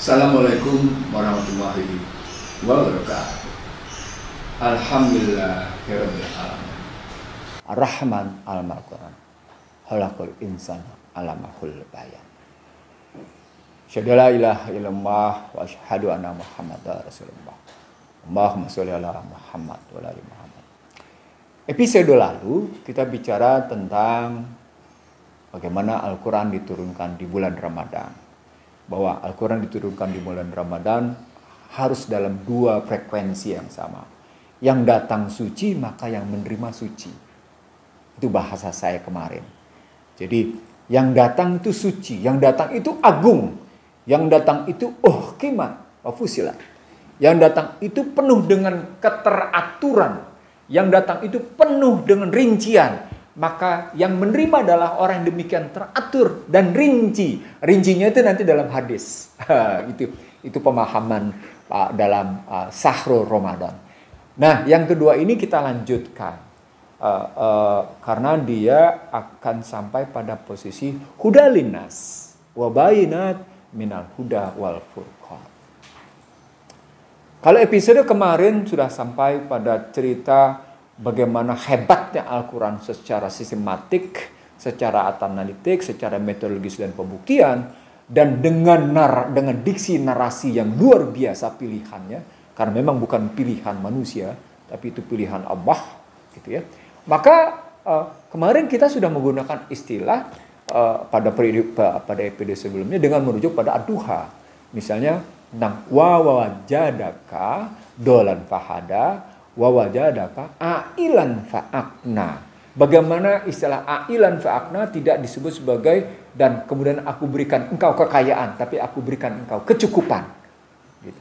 Assalamualaikum warahmatullahi wabarakatuh. Alhamdulillahirabbil alamin. Ar-Rahman al-Quran. Khalaqal insana 'allamahul bayan. Asyhadu la ilaha illallah wa asyhadu anna Muhammadar Rasulullah. Allahumma sholli ala Muhammad wa ala ali Muhammad. Episode lalu kita bicara tentang bagaimana Al-Quran diturunkan di bulan Ramadan. Bahwa Al-Quran diturunkan di bulan Ramadan harus dalam dua frekuensi yang sama. Yang datang suci, maka yang menerima suci. Itu bahasa saya kemarin. Jadi, yang datang itu suci, yang datang itu agung, yang datang itu uhkimat wa fusilat. Yang datang itu penuh dengan keteraturan, yang datang itu penuh dengan rincian. Maka yang menerima adalah orang yang demikian teratur dan rinci. Rincinya itu nanti dalam hadis. Itu pemahaman dalam Sahrul Ramadan. Nah, yang kedua ini kita lanjutkan. Karena dia akan sampai pada posisi hudalinas wa bayinat minal huda wal furqan. Kalau episode kemarin sudah sampai pada cerita bagaimana hebatnya Al-Quran secara sistematik, secara analitik, secara metodologis dan pembuktian, dan dengan diksi narasi yang luar biasa pilihannya, karena memang bukan pilihan manusia, tapi itu pilihan Allah, gitu ya. Maka kemarin kita sudah menggunakan istilah pada episode sebelumnya dengan merujuk pada ad-duha. Misalnya tentang wawajadaka dolan fahada wawajadaka ailan fa'akna. Bagaimana istilah ailan fa'akna tidak disebut sebagai dan kemudian aku berikan engkau kekayaan, tapi aku berikan engkau kecukupan. Gitu.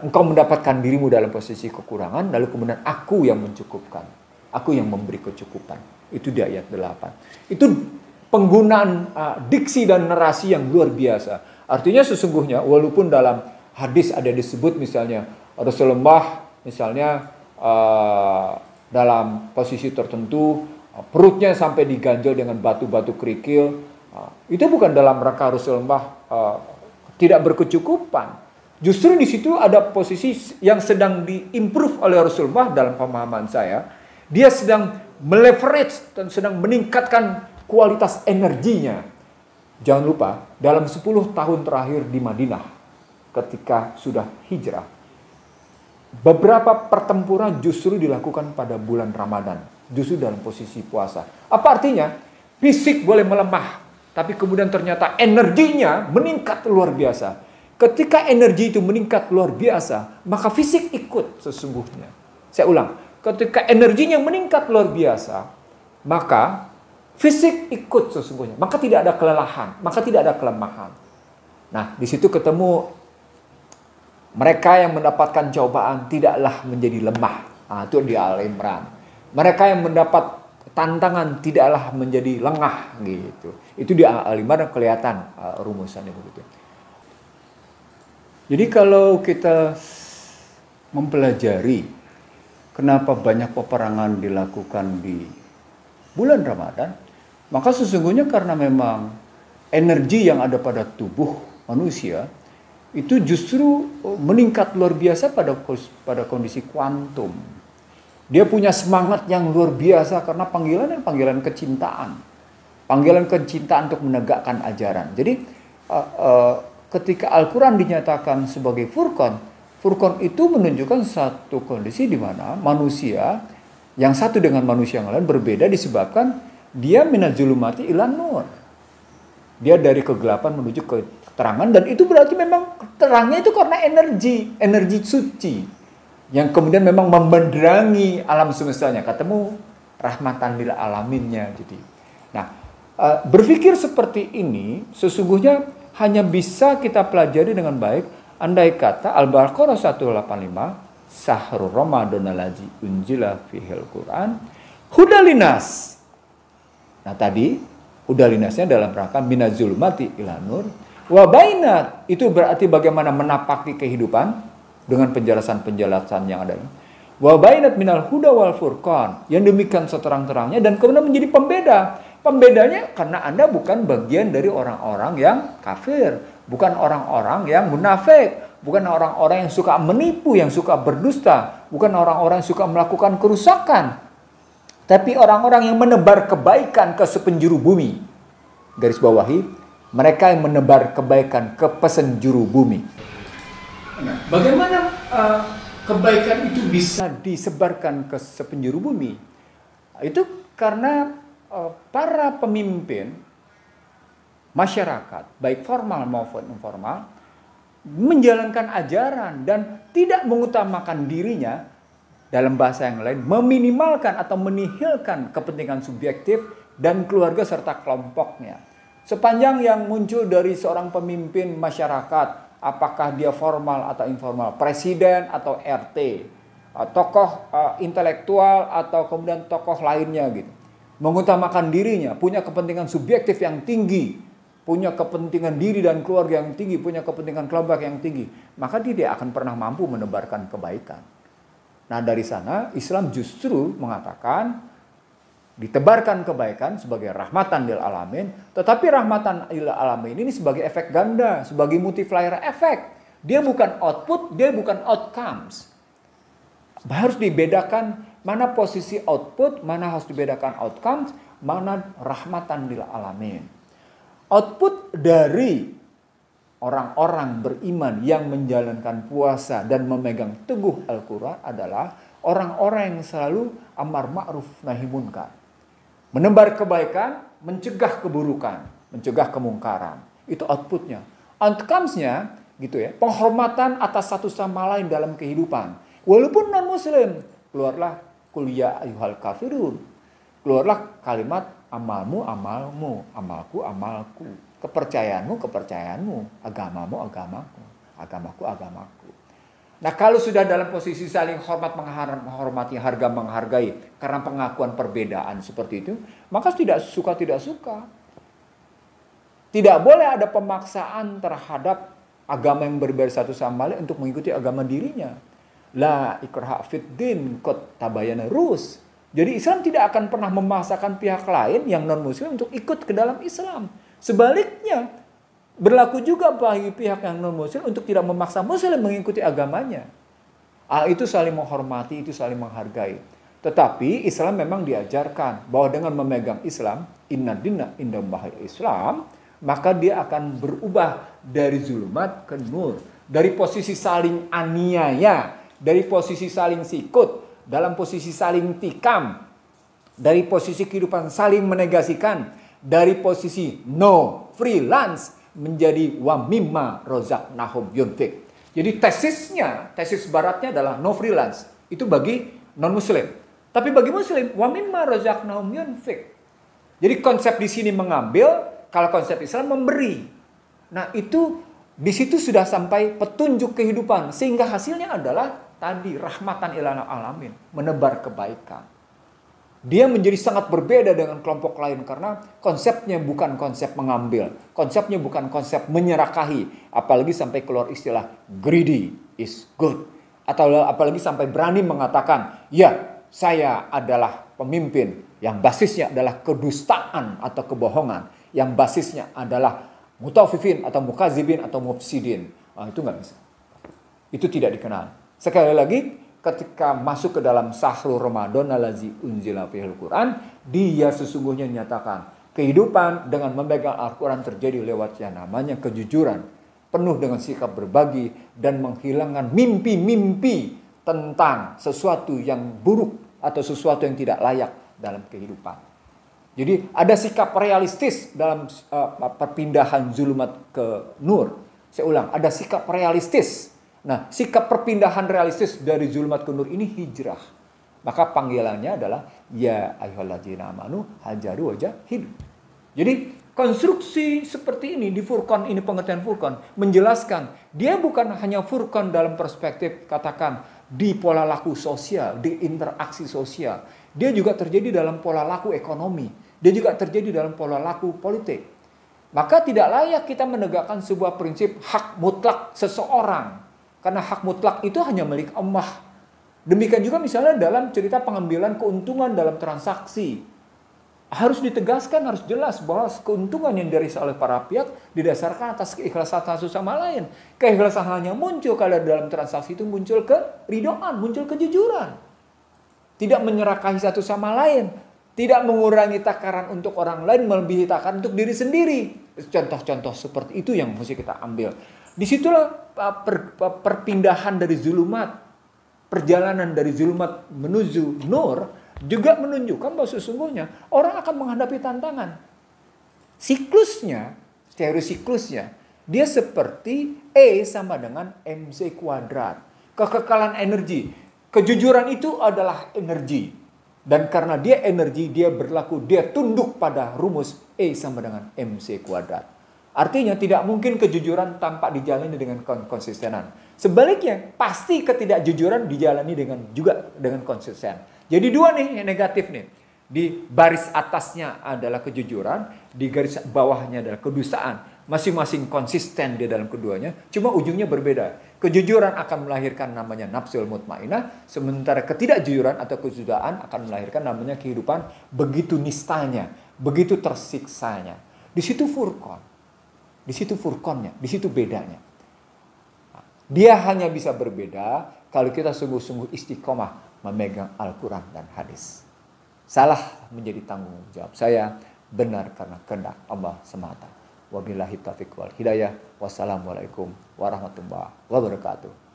Engkau mendapatkan dirimu dalam posisi kekurangan, lalu kemudian aku yang mencukupkan. Aku yang memberi kecukupan. Itu di ayat 8. Itu penggunaan diksi dan narasi yang luar biasa. Artinya sesungguhnya walaupun dalam hadis ada disebut misalnya Rasulullah misalnya dalam posisi tertentu perutnya sampai diganjel dengan batu-batu kerikil, itu bukan dalam rangka Rasulullah tidak berkecukupan. Justru di situ ada posisi yang sedang diimprove oleh Rasulullah dalam pemahaman saya. Dia sedang meleverage dan sedang meningkatkan kualitas energinya. Jangan lupa dalam 10 tahun terakhir di Madinah ketika sudah hijrah, beberapa pertempuran justru dilakukan pada bulan Ramadan. Justru dalam posisi puasa. Apa artinya? Fisik boleh melemah. Tapi kemudian ternyata energinya meningkat luar biasa. Ketika energi itu meningkat luar biasa, maka fisik ikut sesungguhnya. Saya ulang. Ketika energinya meningkat luar biasa, maka fisik ikut sesungguhnya. Maka tidak ada kelelahan. Maka tidak ada kelemahan. Nah, di situ ketemu mereka yang mendapatkan cobaan tidaklah menjadi lemah. Itu di Al-Imran. Mereka yang mendapat tantangan tidaklah menjadi lengah gitu. Itu di Al-Imran kelihatan rumusannya begitu. Jadi kalau kita mempelajari kenapa banyak peperangan dilakukan di bulan Ramadan, maka sesungguhnya karena memang energi yang ada pada tubuh manusia itu justru meningkat luar biasa pada kondisi kuantum. Dia punya semangat yang luar biasa karena panggilan kecintaan. Panggilan kecintaan untuk menegakkan ajaran. Jadi ketika Al-Quran dinyatakan sebagai Furqan, Furqan itu menunjukkan satu kondisi di mana manusia yang satu dengan manusia yang lain berbeda disebabkan dia minaz zulumati ilan nur. Dia dari kegelapan menuju ke terangan, dan itu berarti memang terangnya itu karena energi suci yang kemudian memang memenerangi alam semestanya, ketemu rahmatan lil alaminnya. Jadi, nah, berpikir seperti ini sesungguhnya hanya bisa kita pelajari dengan baik andai kata Al-Baqarah 185 Sahrul Ramadan allazi unzila fihil Quran hudalinas. Nah, tadi hudalinasnya dalam rangka minazulmati ila nur. Wabainat itu berarti bagaimana menapaki kehidupan dengan penjelasan-penjelasan yang ada. Wabainat minal huda wal furqan, yang demikian seterang-terangnya dan kemudian menjadi pembeda. Pembedanya karena Anda bukan bagian dari orang-orang yang kafir, bukan orang-orang yang munafik, bukan orang-orang yang suka menipu, yang suka berdusta, bukan orang-orang yang suka melakukan kerusakan, tapi orang-orang yang menebar kebaikan ke sepenjuru bumi. Garis bawahi, mereka yang menebar kebaikan ke penjuru bumi. Nah, bagaimana kebaikan itu bisa disebarkan ke sepenjuru bumi? Itu karena para pemimpin masyarakat, baik formal maupun informal, menjalankan ajaran dan tidak mengutamakan dirinya, dalam bahasa yang lain, meminimalkan atau menihilkan kepentingan subjektif dan keluarga serta kelompoknya. Sepanjang yang muncul dari seorang pemimpin masyarakat, apakah dia formal atau informal, presiden atau RT, tokoh intelektual atau kemudian tokoh lainnya gitu, mengutamakan dirinya, punya kepentingan subjektif yang tinggi, punya kepentingan diri dan keluarga yang tinggi, punya kepentingan kelompok yang tinggi, maka dia tidak akan pernah mampu menebarkan kebaikan. Nah, dari sana Islam justru mengatakan ditebarkan kebaikan sebagai rahmatan lil alamin, tetapi rahmatan lil alamin ini sebagai efek ganda, sebagai multiplier efek. Dia bukan output, dia bukan outcomes. Harus dibedakan mana posisi output, mana harus dibedakan outcomes, mana rahmatan lil alamin. Output dari orang-orang beriman yang menjalankan puasa dan memegang teguh Al-Quran adalah orang-orang yang selalu amar ma'ruf nahi munkar. Menebar kebaikan, mencegah keburukan, mencegah kemungkaran. Itu outputnya. Outcomes-nya gitu ya, penghormatan atas satu sama lain dalam kehidupan. Walaupun non-muslim, keluarlah qul ya ayyuhal kafirun. Keluarlah kalimat amalmu, amalmu, amalku, amalku. Kepercayaanmu, kepercayaanmu. Agamamu, agamaku. Agamaku, agamaku. Nah, kalau sudah dalam posisi saling hormat, menghormati, harga menghargai, karena pengakuan perbedaan seperti itu, maka tidak suka, tidak suka. Tidak boleh ada pemaksaan terhadap agama yang berbeda satu sama lain untuk mengikuti agama dirinya. La ikraha fid din qad tabayyana rus. Jadi Islam tidak akan pernah memaksakan pihak lain yang non-muslim untuk ikut ke dalam Islam. Sebaliknya, berlaku juga bagi pihak yang non-muslim untuk tidak memaksa muslim mengikuti agamanya. Itu saling menghormati, itu saling menghargai. Tetapi Islam memang diajarkan bahwa dengan memegang Islam, inna dinna indallahil Islam, maka dia akan berubah dari zulumat ke nur. Dari posisi saling aniaya, dari posisi saling sikut, dalam posisi saling tikam, dari posisi kehidupan saling menegasikan, dari posisi no freelance menjadi wa mimma rozaqnahum yunfik. Jadi tesis baratnya adalah no freelance. Itu bagi non muslim. Tapi bagi muslim wa mimma rozaqnahum yunfik. Jadi konsep di sini mengambil, kalau konsep Islam memberi. Nah, itu di situ sudah sampai petunjuk kehidupan, sehingga hasilnya adalah tadi rahmatan ilal alamin, menebar kebaikan. Dia menjadi sangat berbeda dengan kelompok lain karena konsepnya bukan konsep mengambil, konsepnya bukan konsep menyerakahi, apalagi sampai keluar istilah greedy is good, atau apalagi sampai berani mengatakan, ya saya adalah pemimpin yang basisnya adalah kedustaan atau kebohongan, yang basisnya adalah mutawfifin atau mukazibin atau mufsidin. Itu nggak bisa. Itu tidak dikenal. Sekali lagi, ketika masuk ke dalam sahrul Ramadan allazi unzila fihil Quran, dia sesungguhnya menyatakan kehidupan dengan memegang Al-Quran terjadi lewat yang namanya kejujuran, penuh dengan sikap berbagi dan menghilangkan mimpi-mimpi tentang sesuatu yang buruk atau sesuatu yang tidak layak dalam kehidupan. Jadi ada sikap realistis dalam perpindahan zulumat ke nur. Saya ulang, ada sikap realistis. Nah, sikap perpindahan realistis dari zulumat ke nur ini hijrah. Maka panggilannya adalah ya ayyuhalladzina amanu hajaru wajahidu. Jadi konstruksi seperti ini di Furqan ini, pengertian Furqan menjelaskan dia bukan hanya Furqan dalam perspektif katakan di pola laku sosial, di interaksi sosial. Dia juga terjadi dalam pola laku ekonomi. Dia juga terjadi dalam pola laku politik. Maka tidak layak kita menegakkan sebuah prinsip hak mutlak seseorang. Karena hak mutlak itu hanya milik Allah. Demikian juga misalnya dalam cerita pengambilan keuntungan dalam transaksi. Harus ditegaskan, harus jelas bahwa keuntungan yang diraih oleh para pihak didasarkan atas keikhlasan satu sama lain. Keikhlasan hanya muncul kalau dalam transaksi itu muncul keridhaan, muncul kejujuran. Tidak menyerakahi satu sama lain. Tidak mengurangi takaran untuk orang lain, melebihi takaran untuk diri sendiri. Contoh-contoh seperti itu yang mesti kita ambil. Disitulah perpindahan dari zulumat, perjalanan dari zulumat menuju nur, juga menunjukkan bahwa sesungguhnya orang akan menghadapi tantangan. Siklusnya, teori siklusnya, dia seperti E sama dengan MC kuadrat. Kekekalan energi. Kejujuran itu adalah energi. Dan karena dia energi, dia berlaku, dia tunduk pada rumus E sama dengan MC kuadrat. Artinya tidak mungkin kejujuran tanpa dijalani dengan konsistenan. Sebaliknya, pasti ketidakjujuran dijalani juga dengan konsisten. Jadi dua nih yang negatif nih. Di baris atasnya adalah kejujuran, di garis bawahnya adalah kedustaan. Masing-masing konsisten di dalam keduanya, cuma ujungnya berbeda. Kejujuran akan melahirkan namanya nafsul mutmainah, sementara ketidakjujuran atau kedustaan akan melahirkan namanya kehidupan begitu nistanya, begitu tersiksanya. Di situ furqan. Di situ furqannya, di situ bedanya. Dia hanya bisa berbeda kalau kita sungguh-sungguh istiqomah memegang Al-Quran dan hadis. Salah menjadi tanggung jawab saya, benar karena kehendak Allah semata. Wabillahi taufiq wal hidayah. Wassalamualaikum warahmatullahi wabarakatuh.